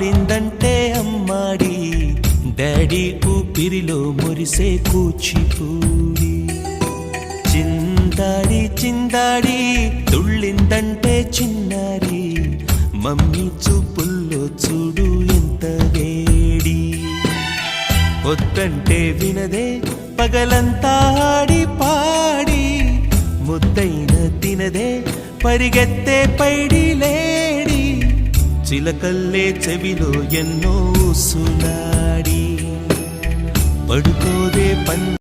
పాడిందంటే అమ్మాడి, daddy ఊపిరిలో మురిసే కూచిపూడి. చిందాడి చిందాడి తుళ్ళిందంటే చిన్నారి, మమ్మీ చూపుల్లో చూడు ఎంత వేడి. వద్దంటే వినదే పగలంతా ఆడి పాడి, ముద్దైన తినదే పరిగెత్తే పైడి లేడి. చిలకల్లే చెవిలో ఎన్నో సులాడి, పడుకోదే